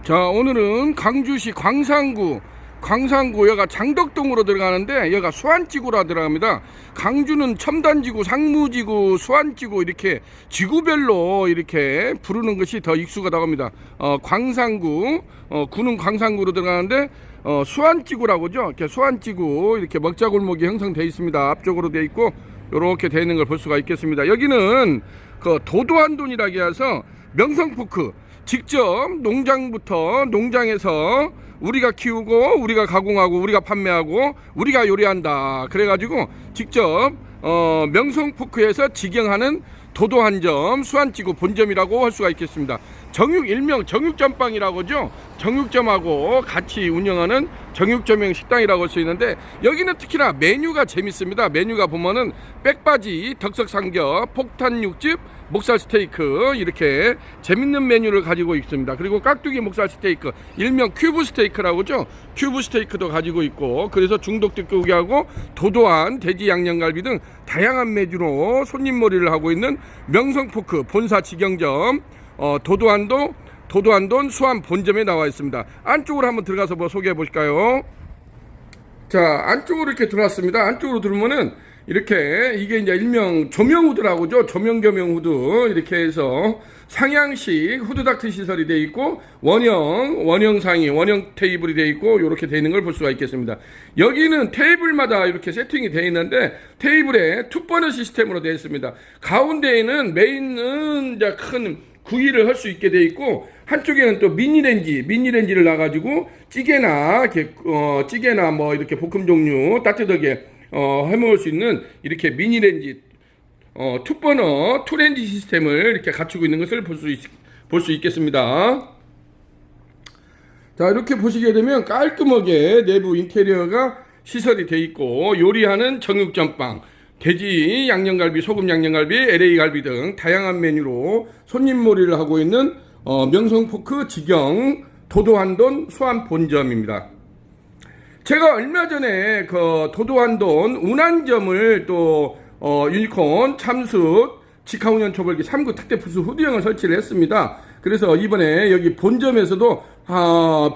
자, 오늘은 광주시 광산구 여가 장덕동으로 들어가는데 여가 수안지구라 들어갑니다. 광주는 첨단지구, 상무지구, 수안지구 이렇게 지구별로 이렇게 부르는 것이 더 익숙하다고 합니다. 광산구, 구는 광산구로 들어가는데 수안지구라고죠. 이렇게 수안지구 이렇게 먹자골목이 형성되어 있습니다. 앞쪽으로 되어 있고 이렇게 되어 있는 걸 볼 수가 있겠습니다. 여기는 그 도도한돈이라고 해서 명성포크 직접 농장에서 우리가 키우고 우리가 가공하고 우리가 판매하고 우리가 요리한다 그래가지고 직접 명성포크에서 직영하는 도도한점 수안지구 본점이라고 할 수가 있겠습니다. 일명 정육점빵이라고 하죠. 정육점하고 같이 운영하는 정육점형 식당이라고 할 수 있는데 여기는 특히나 메뉴가 재밌습니다. 메뉴가 보면은 백바지, 덕석삼겹, 폭탄육즙, 목살 스테이크 이렇게 재밌는 메뉴를 가지고 있습니다. 그리고 깍두기 목살 스테이크, 일명 큐브 스테이크라고 하죠. 큐브 스테이크도 가지고 있고, 그래서 중독득고기하고 도도한 돼지 양념갈비 등 다양한 메뉴로 손님몰이를 하고 있는 명성포크 본사 직영점 도도한돈 수안 본점에 나와 있습니다. 안쪽으로 한번 들어가서 소개해 보실까요? 자, 안쪽으로 이렇게 들어왔습니다. 안쪽으로 들어오면은 이렇게 이게 이제 일명 조명 후드라고 하죠. 조명 겸용 후드 이렇게 해서 상향식 후드닥트 시설이 되어 있고 원형 상의, 원형 테이블이 되어 있고 이렇게 되어 있는 걸 볼 수가 있겠습니다. 여기는 테이블마다 이렇게 세팅이 되어 있는데 테이블에 투버너 시스템으로 되어 있습니다. 가운데에는 메인은 이제 큰 구이를 할 수 있게 되어 있고 한쪽에는 또 미니렌지를 놔가지고 찌개나 뭐 이렇게 볶음 종류 따뜻하게 해먹을 수 있는 이렇게 미니렌지 투버너 투렌지 시스템을 이렇게 갖추고 있는 것을 볼 수 있겠습니다. 자, 이렇게 보시게 되면 깔끔하게 내부 인테리어가 시설이 되어 있고 요리하는 정육점빵, 돼지 양념갈비, 소금 양념갈비, LA 갈비 등 다양한 메뉴로 손님몰이를 하고 있는 명성포크 직영 도도한돈 수안 본점입니다. 제가 얼마 전에 그 도도한돈 운한점을 또 유니콘 참숯 직화운전 초벌기 3구 특대 부스 후드형을 설치를 했습니다. 그래서 이번에 여기 본점에서도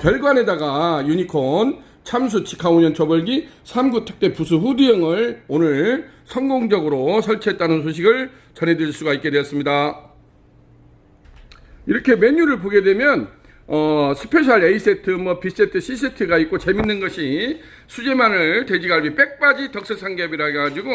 별관에다가 유니콘 참수 직화운전 초벌기 3구 특대 부스 후드형을 오늘 성공적으로 설치했다는 소식을 전해드릴 수가 있게 되었습니다. 이렇게 메뉴를 보게 되면 스페셜 A세트, B세트, C세트가 있고 재밌는 것이 수제마늘, 돼지갈비, 백바지, 덕석삼겹이라 해가지고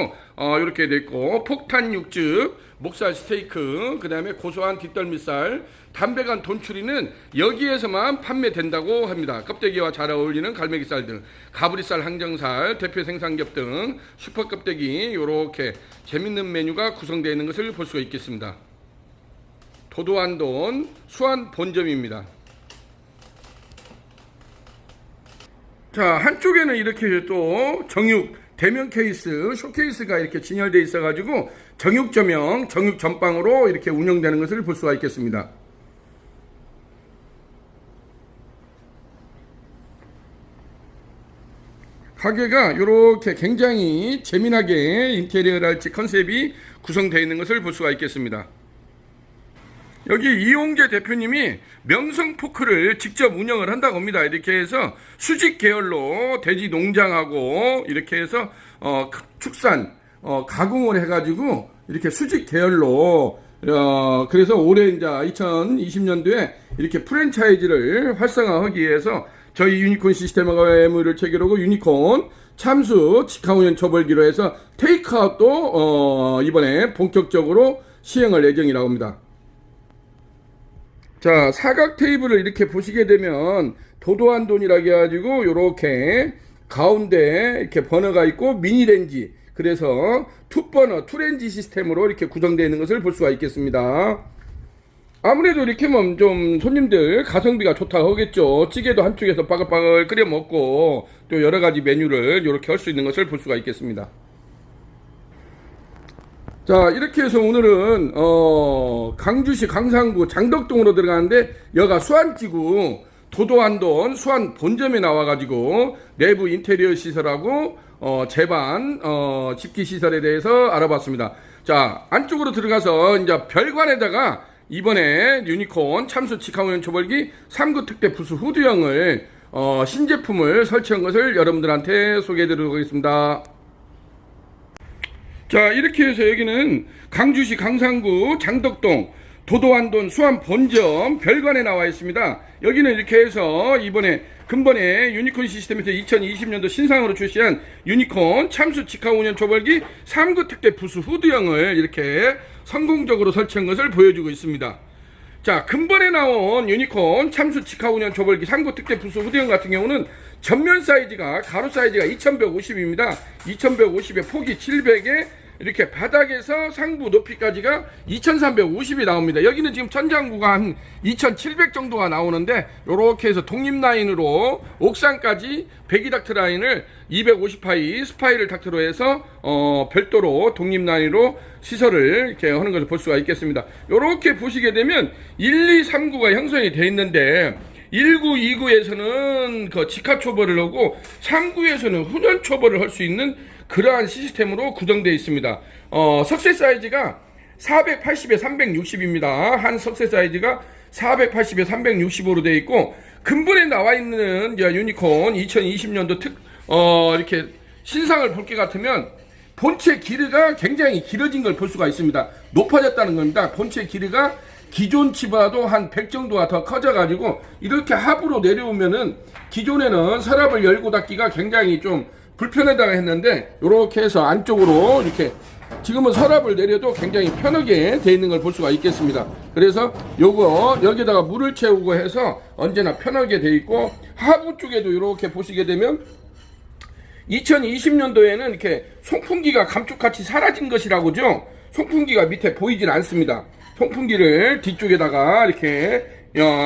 이렇게 돼 있고 폭탄 육즙, 목살 스테이크, 그 다음에 고소한 뒷덜미살, 담백한 돈추리는 여기에서만 판매된다고 합니다. 껍데기와 잘 어울리는 갈매기살 등, 가브리살, 항정살, 대표 생산겹 등 슈퍼 껍데기 이렇게 재밌는 메뉴가 구성되어 있는 것을 볼 수가 있겠습니다. 도도한돈 수안 본점입니다. 자, 한쪽에는 이렇게 또 정육 대면 케이스, 쇼케이스가 이렇게 진열되어 있어 가지고 정육점형, 정육점빵으로 이렇게 운영되는 것을 볼 수가 있겠습니다. 가게가 이렇게 굉장히 재미나게 인테리어랄지 컨셉이 구성되어 있는 것을 볼 수가 있겠습니다. 여기 이용재 대표님이 명성포크를 직접 운영을 한다고 합니다. 이렇게 해서 수직 계열로 돼지 농장하고 이렇게 해서 축산 가공을 해가지고 이렇게 수직 계열로 그래서 올해 이제 2020년도에 이렇게 프랜차이즈를 활성화하기 위해서 저희 유니콘 시스템과 MOU를 체결하고 유니콘 참수 직화운전 초벌기로 해서 테이크아웃도 이번에 본격적으로 시행할 예정이라고 합니다. 자, 사각 테이블을 이렇게 보시게 되면 도도한돈이라고 해가지고 이렇게 가운데 이렇게 버너가 있고 미니렌지, 그래서 투버너 투렌지 시스템으로 이렇게 구성되어 있는 것을 볼 수가 있겠습니다. 아무래도 이렇게 하면 좀 손님들 가성비가 좋다고 하겠죠. 찌개도 한쪽에서 바글바글 끓여 먹고 또 여러 가지 메뉴를 이렇게 할 수 있는 것을 볼 수가 있겠습니다. 자, 이렇게 해서 오늘은 광주시 광산구 장덕동으로 들어가는데 여가 수안지구 도도한돈 수안 본점에 나와가지고 내부 인테리어 시설하고 제반 집기 시설에 대해서 알아봤습니다. 자, 안쪽으로 들어가서 이제 별관에다가 이번에 유니콘 참수 직항우연 초벌기 3구 특대 부스 후드형을 신제품을 설치한 것을 여러분들한테 소개해드리도록 하겠습니다. 자, 이렇게 해서 여기는 강주시 강산구 장덕동 도도안돈 수암 본점 별관에 나와 있습니다. 여기는 이렇게 해서 근본에 유니콘 시스템에서 2020년도 신상으로 출시한 유니콘 참수 직항운전 초벌기 3구 특대 부스 후드형을 이렇게 성공적으로 설치한 것을 보여주고 있습니다. 자, 근본에 나온 유니콘 참수 직항운전 초벌기 3구 특대 부스 후드형 같은 경우는 전면 사이즈가 가로 사이즈가 2150입니다. 2150에 폭이 700에 이렇게 바닥에서 상부 높이까지가 2350이 나옵니다. 여기는 지금 천장구가 한 2700 정도가 나오는데 요렇게 해서 독립 라인으로 옥상까지 배기 닥트 라인을 250파이 스파이럴 닥트로 해서 별도로 독립 라인으로 시설을 이렇게 하는 것을 볼 수가 있겠습니다. 요렇게 보시게 되면 1, 2, 3구가 형성이 되어 있는데 1구, 2구에서는 그 직하 초벌을 하고 3구에서는 후전 초벌을 할 수 있는 그러한 시스템으로 구성되어 있습니다. 석쇠 사이즈가 480에 360입니다. 한 석쇠 사이즈가 480에 365로 되어 있고, 근본에 나와 있는 유니콘 2020년도 이렇게 신상을 볼 것 같으면 본체 길이가 굉장히 길어진 걸 볼 수가 있습니다. 높아졌다는 겁니다. 본체 길이가 기존 치보다도 한 100 정도가 더 커져가지고 이렇게 하부로 내려오면은 기존에는 서랍을 열고 닫기가 굉장히 좀 불편하다고 했는데 이렇게 해서 안쪽으로 이렇게 지금은 서랍을 내려도 굉장히 편하게 되어 있는 걸 볼 수가 있겠습니다. 그래서 요거 여기다가 물을 채우고 해서 언제나 편하게 되어 있고, 하부 쪽에도 이렇게 보시게 되면 2020년도에는 이렇게 송풍기가 감쪽같이 사라진 것이라고죠. 송풍기가 밑에 보이질 않습니다. 송풍기를 뒤쪽에다가 이렇게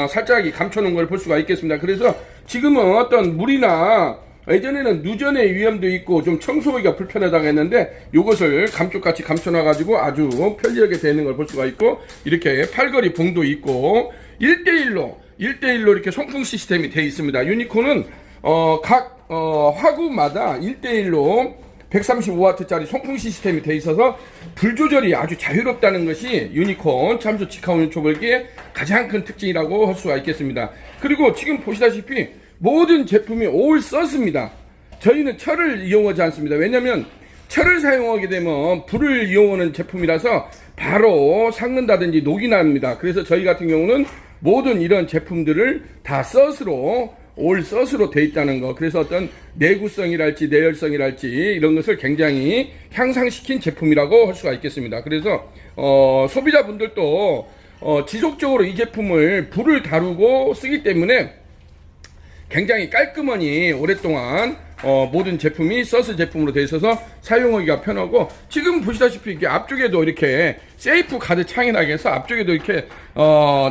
살짝 감춰놓은 걸 볼 수가 있겠습니다. 그래서 지금은 어떤 물이나 예전에는 누전의 위험도 있고 좀 청소하기가 불편하다고 했는데 이것을 감쪽같이 감춰놔가지고 아주 편리하게 되는 걸 볼 수가 있고, 이렇게 팔걸이 봉도 있고 1대1로 이렇게 송풍 시스템이 되어 있습니다. 유니콘은 각 화구마다 1대1로 135W짜리 송풍 시스템이 되어 있어서 불 조절이 아주 자유롭다는 것이 유니콘 참수 직항운전 초벌기의 가장 큰 특징이라고 할 수가 있겠습니다. 그리고 지금 보시다시피 모든 제품이 올 서스입니다. 저희는 철을 이용하지 않습니다. 왜냐하면 철을 사용하게 되면 불을 이용하는 제품이라서 바로 삭는다든지 녹이 납니다. 그래서 저희 같은 경우는 모든 이런 제품들을 다 서스로 올 서스로 되어 있다는 거, 그래서 어떤 내구성이랄지 내열성이랄지 이런 것을 굉장히 향상시킨 제품이라고 할 수가 있겠습니다. 그래서 소비자분들도 지속적으로 이 제품을 불을 다루고 쓰기 때문에 굉장히 깔끔하니 오랫동안 모든 제품이 서스 제품으로 되어 있어서 사용하기가 편하고, 지금 보시다시피 이렇게 앞쪽에도 이렇게 세이프 가드 창이 나게 해서 앞쪽에도 이렇게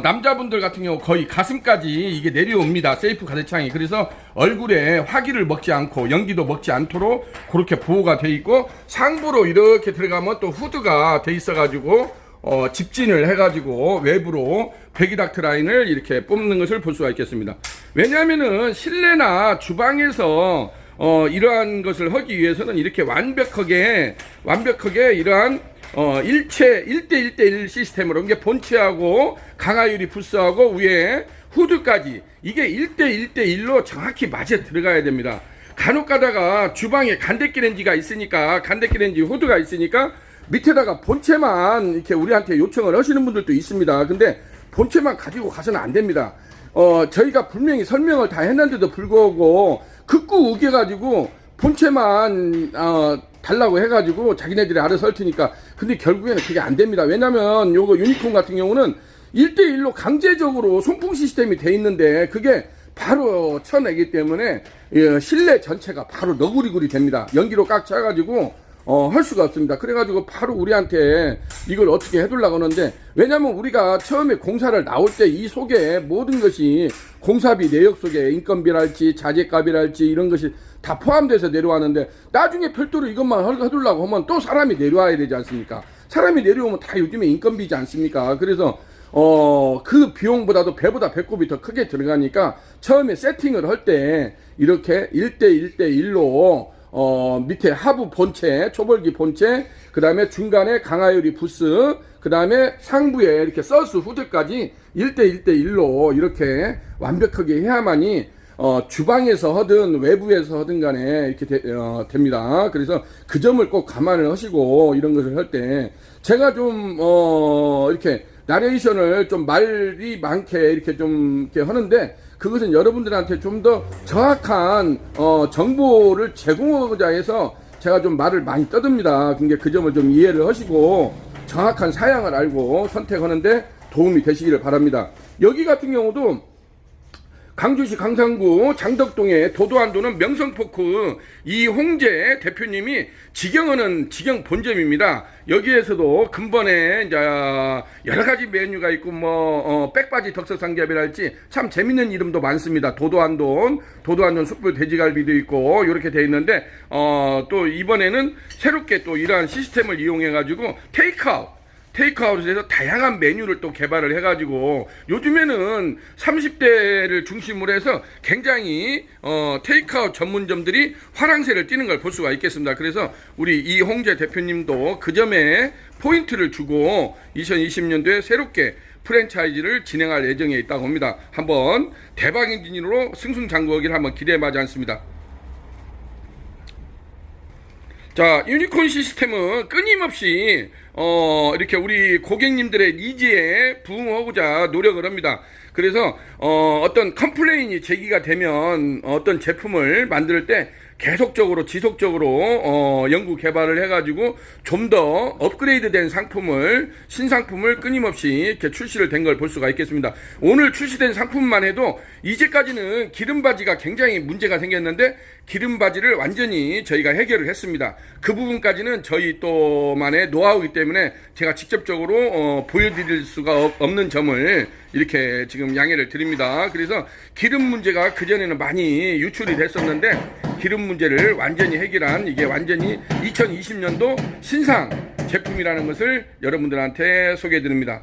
남자분들 같은 경우 거의 가슴까지 이게 내려옵니다. 세이프 가드 창이. 그래서 얼굴에 화기를 먹지 않고 연기도 먹지 않도록 그렇게 보호가 되어 있고, 상부로 이렇게 들어가면 또 후드가 되어 있어 가지고 집진을 해가지고 외부로 배기 닥트 라인을 이렇게 뽑는 것을 볼 수가 있겠습니다. 왜냐하면은 실내나 주방에서 이러한 것을 하기 위해서는 이렇게 완벽하게 이러한 일체 1대1대1 시스템으로, 이게 본체하고 강화유리 부스하고 위에 후드까지 이게 1대1대1로 정확히 맞아 들어가야 됩니다. 간혹 가다가 주방에 간대기렌지가 있으니까, 간대기렌지 후드가 있으니까 밑에다가 본체만 이렇게 우리한테 요청을 하시는 분들도 있습니다. 근데 본체만 가지고 가서는 안 됩니다. 저희가 분명히 설명을 다 했는데도 불구하고 극구 우겨가지고 본체만 달라고 해가지고 자기네들이 알아서 할 테니까, 근데 결국에는 그게 안 됩니다. 왜냐면 요거 유니콘 같은 경우는 1대1로 강제적으로 송풍 시스템이 돼 있는데 그게 바로 쳐내기 때문에 실내 전체가 바로 너구리구리 됩니다. 연기로 꽉 차가지고 할 수가 없습니다. 그래가지고 바로 우리한테 이걸 어떻게 해두려고 하는데, 왜냐면 우리가 처음에 공사를 나올 때 이 속에 모든 것이 공사비 내역 속에 인건비랄지 자재값이랄지 이런 것이 다 포함돼서 내려왔는데, 나중에 별도로 이것만 해두려고 하면 또 사람이 내려와야 되지 않습니까? 사람이 내려오면 다 요즘에 인건비지 않습니까? 그래서 그 비용보다도 배보다 배꼽이 더 크게 들어가니까 처음에 세팅을 할 때 이렇게 1대1대1로 밑에 하부 본체, 초벌기 본체, 그 다음에 중간에 강화유리 부스, 그 다음에 상부에 이렇게 서스 후드까지 1대1대1로 이렇게 완벽하게 해야만이 주방에서 하든 외부에서 하든 간에 이렇게 됩니다. 그래서 그 점을 꼭 감안을 하시고 이런 것을 할 때 제가 좀 이렇게 나레이션을 좀 말이 많게 이렇게 좀 이렇게 하는데 그것은 여러분들한테 좀 더 정확한 정보를 제공하고자 해서 제가 좀 말을 많이 떠듭니다. 그러니까 그 점을 좀 이해를 하시고 정확한 사양을 알고 선택하는데 도움이 되시기를 바랍니다. 여기 같은 경우도 강주시 강산구 장덕동의 도도한도는 명성포크 이홍재 대표님이 직영하는 직영 본점입니다. 여기에서도 근본에 이제 여러 가지 메뉴가 있고 백바지 덕서삼겹이랄지 참 재밌는 이름도 많습니다. 도도한돈 숯불 돼지갈비도 있고 이렇게 돼 있는데 또 이번에는 새롭게 또 이러한 시스템을 이용해 가지고 테이크아웃에서 다양한 메뉴를 또 개발을 해가지고 요즘에는 30대를 중심으로 해서 굉장히 테이크아웃 전문점들이 화랑새를 띠는 걸 볼 수가 있겠습니다. 그래서 우리 이홍재 대표님도 그 점에 포인트를 주고 2020년도에 새롭게 프랜차이즈를 진행할 예정에 있다고 합니다. 한번 대박 엔진으로 승승장구하기를 한번 기대해보지 않습니다. 자, 유니콘 시스템은 끊임없이 이렇게 우리 고객님들의 니즈에 부응하고자 노력을 합니다. 그래서 어떤 컴플레인이 제기가 되면 어떤 제품을 만들 때 계속적으로 지속적으로 연구 개발을 해가지고 좀 더 업그레이드된 상품을 신상품을 끊임없이 이렇게 출시를 된 걸 볼 수가 있겠습니다. 오늘 출시된 상품만 해도 이제까지는 기름바지가 굉장히 문제가 생겼는데 기름바지를 완전히 저희가 해결을 했습니다. 그 부분까지는 저희 또만의 노하우이기 때문에 제가 직접적으로 보여드릴 수가 없는 점을 이렇게 지금 양해를 드립니다. 그래서 기름 문제가 그전에는 많이 유출이 됐었는데 기름 문제를 완전히 해결한 이게 완전히 2020년도 신상 제품이라는 것을 여러분들한테 소개해 드립니다.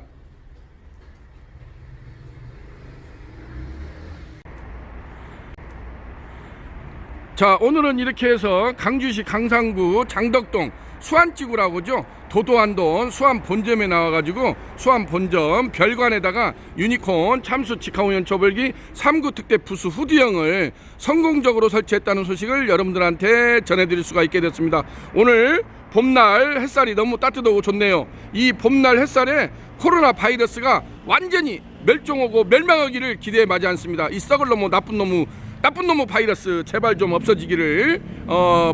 자, 오늘은 이렇게 해서 강주시 강산구 장덕동 수안찌구라고 하죠. 도도한돈 수안 본점에 나와가지고 수안 본점 별관에다가 유니콘 참수 직화우연 초벌기 3구 특대 부스 후드형을 성공적으로 설치했다는 소식을 여러분들한테 전해드릴 수가 있게 됐습니다. 오늘 봄날 햇살이 너무 따뜻하고 좋네요. 이 봄날 햇살에 코로나 바이러스가 완전히 멸종하고 멸망하기를 기대에 마지 않습니다. 이 썩을 놈의 나쁜 놈의 바이러스 제발 좀 없어지기를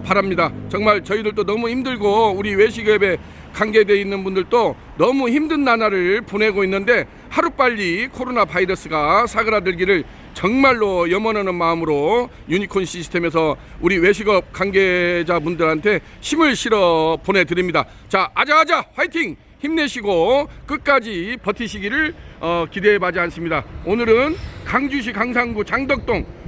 바랍니다. 정말 저희들도 너무 힘들고 우리 외식업에 관계되어 있는 분들도 너무 힘든 나날을 보내고 있는데 하루빨리 코로나 바이러스가 사그라들기를 정말로 염원하는 마음으로 유니콘 시스템에서 우리 외식업 관계자분들한테 힘을 실어 보내드립니다. 자, 아자아자 화이팅! 힘내시고 끝까지 버티시기를 기대해봐지 않습니다. 오늘은 강주시 강산구 장덕동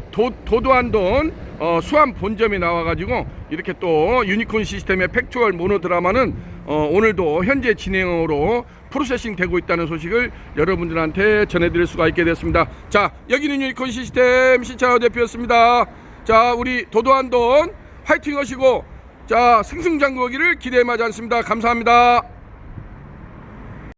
도도한돈 수안 본점에 나와가지고 이렇게 또 유니콘 시스템의 팩추얼 모노드라마는 오늘도 현재 진행으로 프로세싱 되고 있다는 소식을 여러분들한테 전해드릴 수가 있게 됐습니다. 자, 여기는 유니콘 시스템 신차호 대표였습니다. 자, 우리 도도한돈 화이팅 하시고 자, 승승장구하기를 기대하지 않습니다. 감사합니다.